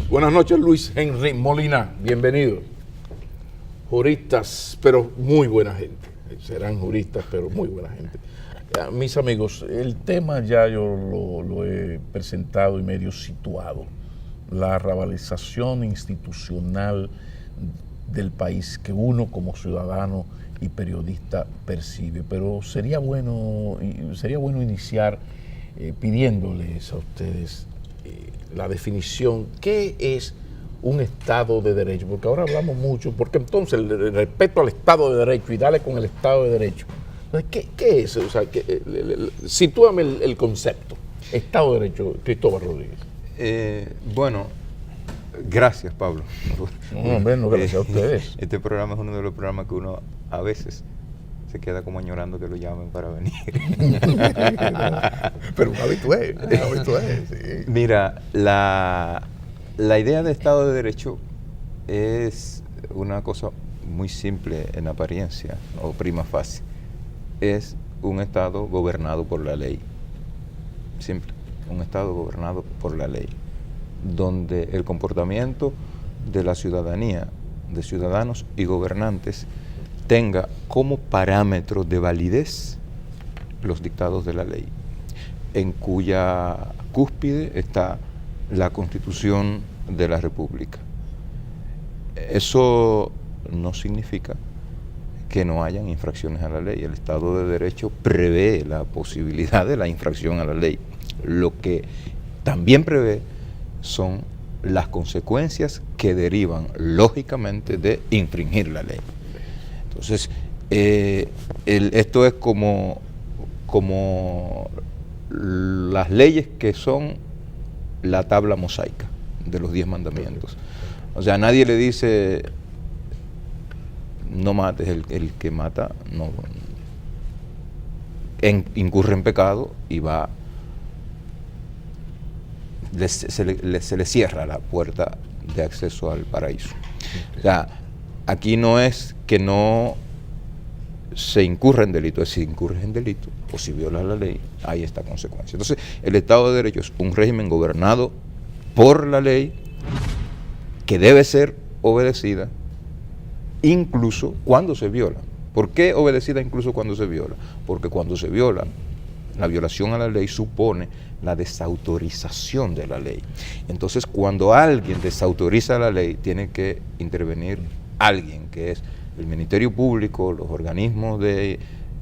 Buenas noches Luis Henry Molina, bienvenido. Juristas, pero muy buena gente, serán juristas, pero muy buena gente. Mis amigos, el tema ya yo lo he presentado y medio situado, la rabalización institucional del país que uno como ciudadano y periodista percibe, pero sería bueno iniciar pidiéndoles a ustedes la definición, ¿qué es un Estado de Derecho? Porque ahora hablamos mucho, porque entonces el respeto al Estado de Derecho y dale con el Estado de Derecho. Entonces, ¿qué es? O sea, sitúame el concepto. Estado de Derecho, Cristóbal Rodríguez. Bueno, gracias, Pablo. No, gracias a ustedes. Este programa es uno de los programas que uno a veces se queda como añorando que lo llamen para venir. Pero un habitué, sí. Mira, la idea de Estado de Derecho es una cosa muy simple en apariencia, o prima facie. Es un Estado gobernado por la ley. Simple, un Estado gobernado por la ley, donde el comportamiento de la ciudadanía, de ciudadanos y gobernantes, tenga como parámetro de validez los dictados de la ley, en cuya cúspide está la Constitución de la República. Eso no significa que no hayan infracciones a la ley. El Estado de Derecho prevé la posibilidad de la infracción a la ley. Lo que también prevé son las consecuencias que derivan lógicamente de infringir la ley. Entonces, esto es como las leyes que son la tabla mosaica de los 10 mandamientos. O sea, nadie le dice no mates, el que mata no incurre en pecado y va, se le cierra la puerta de acceso al paraíso. O sea, aquí no es que no se incurre en delito, es si incurres en delito o si violas la ley, hay esta consecuencia. Entonces, el Estado de Derecho es un régimen gobernado por la ley que debe ser obedecida incluso cuando se viola. ¿Por qué obedecida incluso cuando se viola? Porque cuando se viola, la violación a la ley supone la desautorización de la ley. Entonces, cuando alguien desautoriza la ley, tiene que intervenir alguien, que es el Ministerio Público, los organismos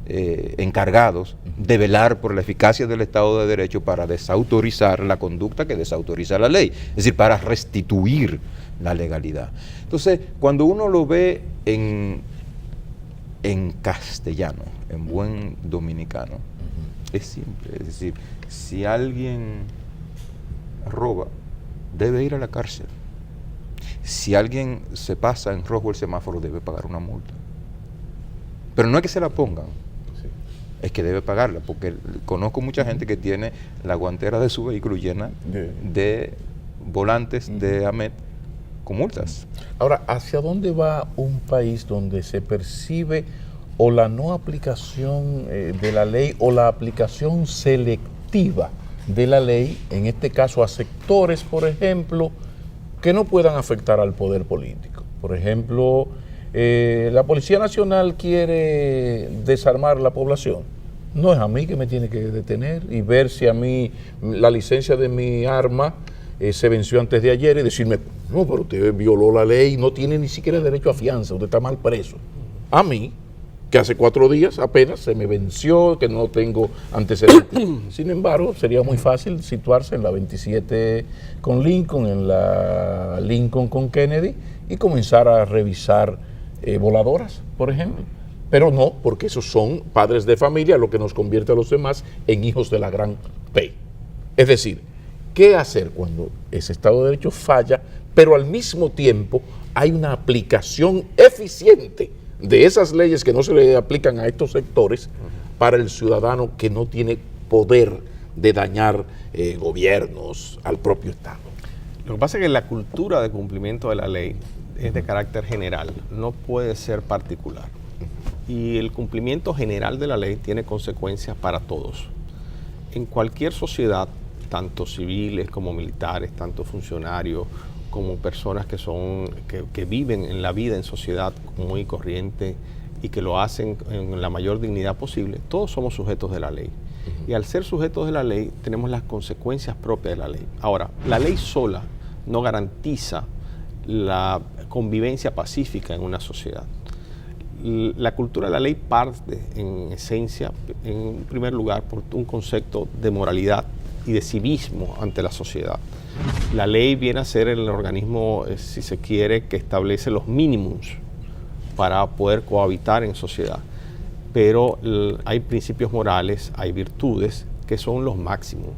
encargados de velar por la eficacia del Estado de Derecho para desautorizar la conducta que desautoriza la ley, es decir, para restituir la legalidad. Entonces, cuando uno lo ve en castellano, en buen dominicano, es simple, es decir, si alguien roba, debe ir a la cárcel. Si alguien se pasa en rojo el semáforo, debe pagar una multa. Pero no es que se la pongan, es que debe pagarla, porque conozco mucha gente que tiene la guantera de su vehículo llena de volantes de AMET con multas. Ahora, ¿hacia dónde va un país donde se percibe o la no aplicación de la ley o la aplicación selectiva de la ley, en este caso a sectores, por ejemplo, que no puedan afectar al poder político? Por ejemplo, la Policía Nacional quiere desarmar la población. No es a mí que me tiene que detener y ver si a mí la licencia de mi arma se venció antes de ayer y decirme, no, pero usted violó la ley, no tiene ni siquiera derecho a fianza, usted está mal preso. A mí, que hace 4 días apenas se me venció, que no tengo antecedentes. Sin embargo, sería muy fácil situarse en la 27 con Lincoln, en la Lincoln con Kennedy y comenzar a revisar voladoras, por ejemplo. Pero no, porque esos son padres de familia, lo que nos convierte a los demás en hijos de la gran P. Es decir, ¿qué hacer cuando ese Estado de Derecho falla, pero al mismo tiempo hay una aplicación eficiente de esas leyes que no se le aplican a estos sectores para el ciudadano que no tiene poder de dañar gobiernos al propio Estado? Lo que pasa es que la cultura de cumplimiento de la ley es de carácter general, no puede ser particular. Y el cumplimiento general de la ley tiene consecuencias para todos. En cualquier sociedad tanto civiles como militares, tanto funcionarios como personas que viven en la vida en sociedad común y corriente y que lo hacen en la mayor dignidad posible, todos somos sujetos de la ley. Y al ser sujetos de la ley, tenemos las consecuencias propias de la ley. Ahora, la ley sola no garantiza la convivencia pacífica en una sociedad. La cultura de la ley parte, en esencia, en primer lugar, por un concepto de moralidad y de civismo ante la sociedad. La ley viene a ser el organismo, si se quiere, que establece los mínimos para poder cohabitar en sociedad. Pero hay principios morales, hay virtudes que son los máximos,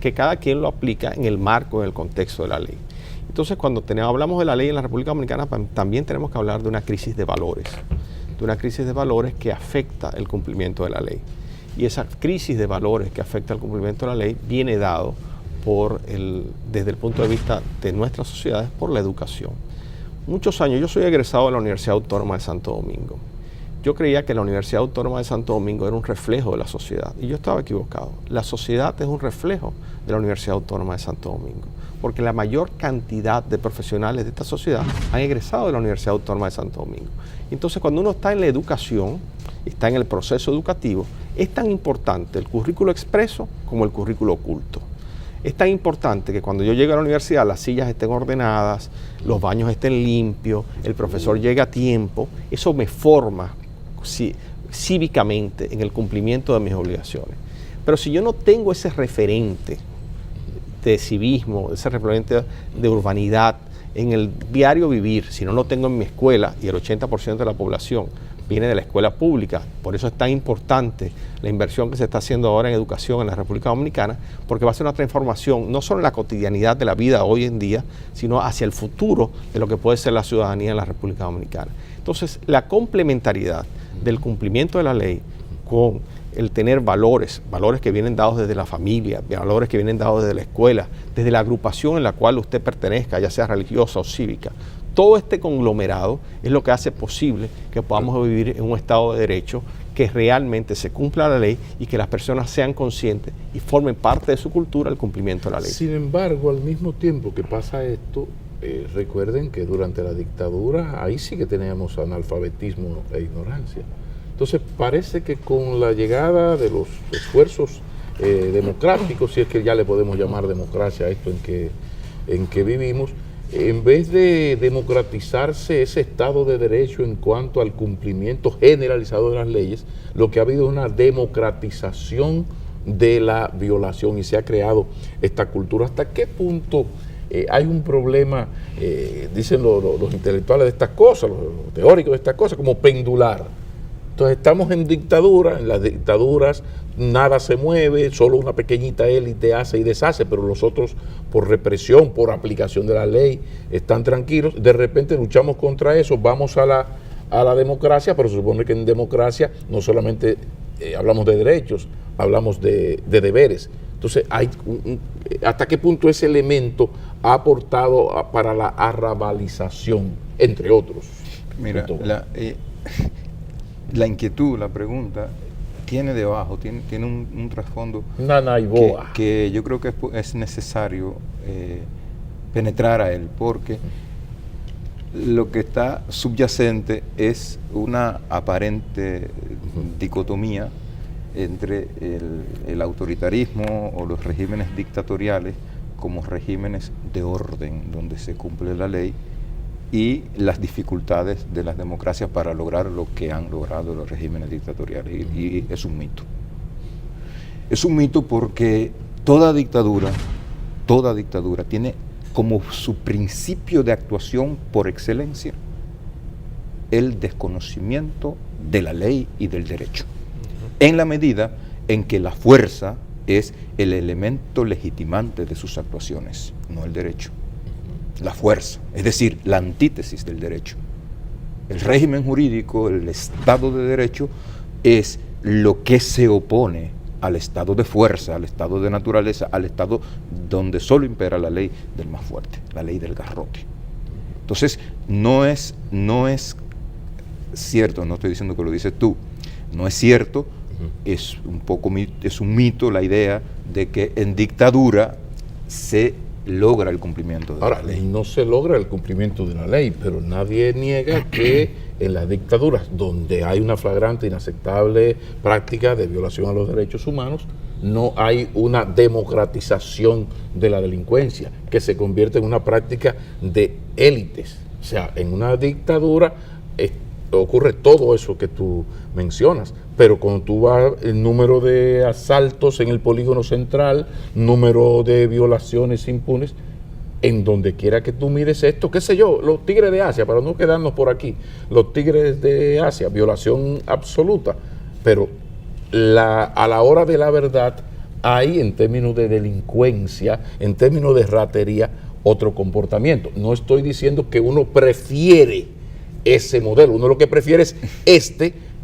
que cada quien lo aplica en el marco, en el contexto de la ley. Entonces, cuando hablamos de la ley en la República Dominicana, también tenemos que hablar de una crisis de valores, que afecta el cumplimiento de la ley. Y esa crisis de valores que afecta el cumplimiento de la ley viene dado desde el punto de vista de nuestras sociedades por la educación. Muchos años, yo soy egresado de la Universidad Autónoma de Santo Domingo. Yo creía que la Universidad Autónoma de Santo Domingo era un reflejo de la sociedad, y yo estaba equivocado. La sociedad es un reflejo de la Universidad Autónoma de Santo Domingo, porque la mayor cantidad de profesionales de esta sociedad han egresado de la Universidad Autónoma de Santo Domingo. Entonces, cuando uno está en la educación, está en el proceso educativo, es tan importante el currículo expreso como el currículo oculto. Es tan importante que cuando yo llego a la universidad las sillas estén ordenadas, los baños estén limpios, el profesor llegue a tiempo. Eso me forma cívicamente en el cumplimiento de mis obligaciones. Pero si yo no tengo ese referente de civismo, ese referente de urbanidad en el diario vivir, si no lo tengo en mi escuela, y el 80% de la población viene de la escuela pública, por eso es tan importante la inversión que se está haciendo ahora en educación en la República Dominicana, porque va a ser una transformación no solo en la cotidianidad de la vida hoy en día, sino hacia el futuro de lo que puede ser la ciudadanía en la República Dominicana. Entonces, la complementariedad del cumplimiento de la ley con el tener valores que vienen dados desde la familia, valores que vienen dados desde la escuela, desde la agrupación en la cual usted pertenezca, ya sea religiosa o cívica. Todo este conglomerado es lo que hace posible que podamos vivir en un Estado de Derecho, que realmente se cumpla la ley y que las personas sean conscientes y formen parte de su cultura el cumplimiento de la ley. Sin embargo, al mismo tiempo que pasa esto, recuerden que durante la dictadura ahí sí que teníamos analfabetismo e ignorancia. Entonces parece que con la llegada de los esfuerzos democráticos, si es que ya le podemos llamar democracia a esto en que vivimos, en vez de democratizarse ese Estado de Derecho en cuanto al cumplimiento generalizado de las leyes, lo que ha habido es una democratización de la violación y se ha creado esta cultura. ¿Hasta qué punto hay un problema, dicen los intelectuales de estas cosas, los teóricos de estas cosas, como pendular? Entonces estamos en dictadura, en las dictaduras nada se mueve, solo una pequeñita élite hace y deshace, pero los otros por represión, por aplicación de la ley, están tranquilos. De repente luchamos contra eso, vamos a la democracia, pero se supone que en democracia no solamente hablamos de derechos, hablamos de deberes. Entonces, ¿hasta qué punto ese elemento ha aportado para la arrabalización, entre otros? Mira, la inquietud, la pregunta, tiene debajo, tiene un trasfondo que yo creo que es necesario penetrar a él, porque lo que está subyacente es una aparente dicotomía entre el autoritarismo o los regímenes dictatoriales como regímenes de orden donde se cumple la ley y las dificultades de las democracias para lograr lo que han logrado los regímenes dictatoriales. Y es un mito. Es un mito porque toda dictadura tiene como su principio de actuación por excelencia el desconocimiento de la ley y del derecho, en la medida en que la fuerza es el elemento legitimante de sus actuaciones, no el derecho. La fuerza, es decir, la antítesis del derecho. El régimen jurídico, el Estado de Derecho, es lo que se opone al estado de fuerza, al estado de naturaleza, al estado donde solo impera la ley del más fuerte, la ley del garrote. Entonces, no es cierto, no estoy diciendo que lo dices tú, no es cierto, es un mito la idea de que en dictadura se logra el cumplimiento de Ahora, la ley. no se logra el cumplimiento de la ley, pero nadie niega que en las dictaduras donde hay una flagrante, inaceptable práctica de violación a los derechos humanos, no hay una democratización de la delincuencia, que se convierte en una práctica de élites. O sea, en una dictadura ocurre todo eso que tú mencionas, pero cuando tú vas, el número de asaltos en el polígono central, número de violaciones impunes, en donde quiera que tú mires esto, qué sé yo, los tigres de Asia, para no quedarnos por aquí, los tigres de Asia, violación absoluta, pero a la hora de la verdad hay, en términos de delincuencia, en términos de ratería, otro comportamiento. No estoy diciendo que uno prefiere ese modelo, uno lo que prefiere es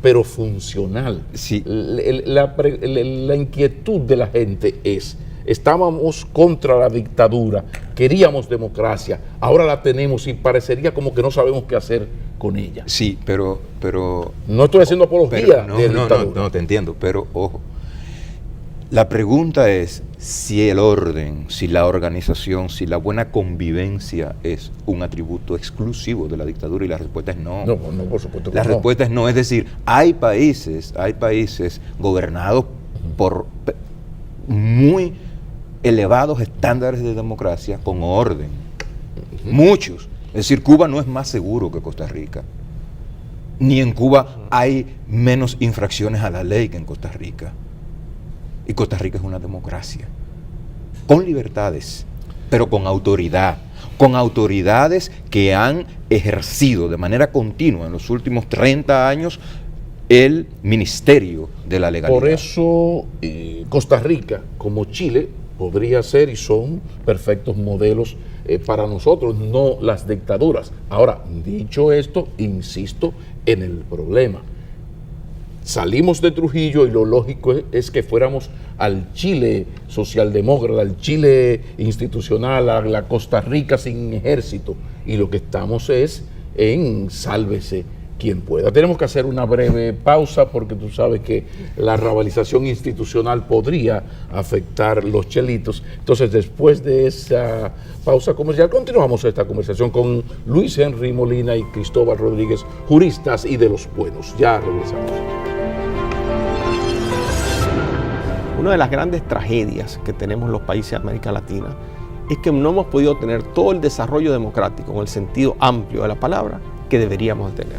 pero funcional. Sí. La inquietud de la gente es: estábamos contra la dictadura, queríamos democracia, ahora la tenemos y parecería como que no sabemos qué hacer con ella. Sí, pero No estoy haciendo apología de dictadura. no, te entiendo, pero ojo. La pregunta es si el orden, si la organización, si la buena convivencia es un atributo exclusivo de la dictadura, y la respuesta es no. No, por supuesto que La no. respuesta es no, es decir, hay países gobernados por muy elevados estándares de democracia con orden. Muchos. Es decir, Cuba no es más seguro que Costa Rica. Ni en Cuba hay menos infracciones a la ley que en Costa Rica. Y Costa Rica es una democracia, con libertades, pero con autoridad, con autoridades que han ejercido de manera continua en los últimos 30 años el Ministerio de la Legalidad. Por eso Costa Rica, como Chile, podría ser y son perfectos modelos para nosotros, no las dictaduras. Ahora, dicho esto, insisto en el problema. Salimos de Trujillo y lo lógico es que fuéramos al Chile socialdemócrata, al Chile institucional, a la Costa Rica sin ejército, y lo que estamos es en sálvese quien pueda. Tenemos que hacer una breve pausa porque tú sabes que la rabalización institucional podría afectar los chelitos. Entonces, después de esa pausa comercial, continuamos esta conversación con Luis Henry Molina y Cristóbal Rodríguez, juristas y de los buenos. Ya regresamos. Una de las grandes tragedias que tenemos los países de América Latina es que no hemos podido tener todo el desarrollo democrático en el sentido amplio de la palabra que deberíamos tener.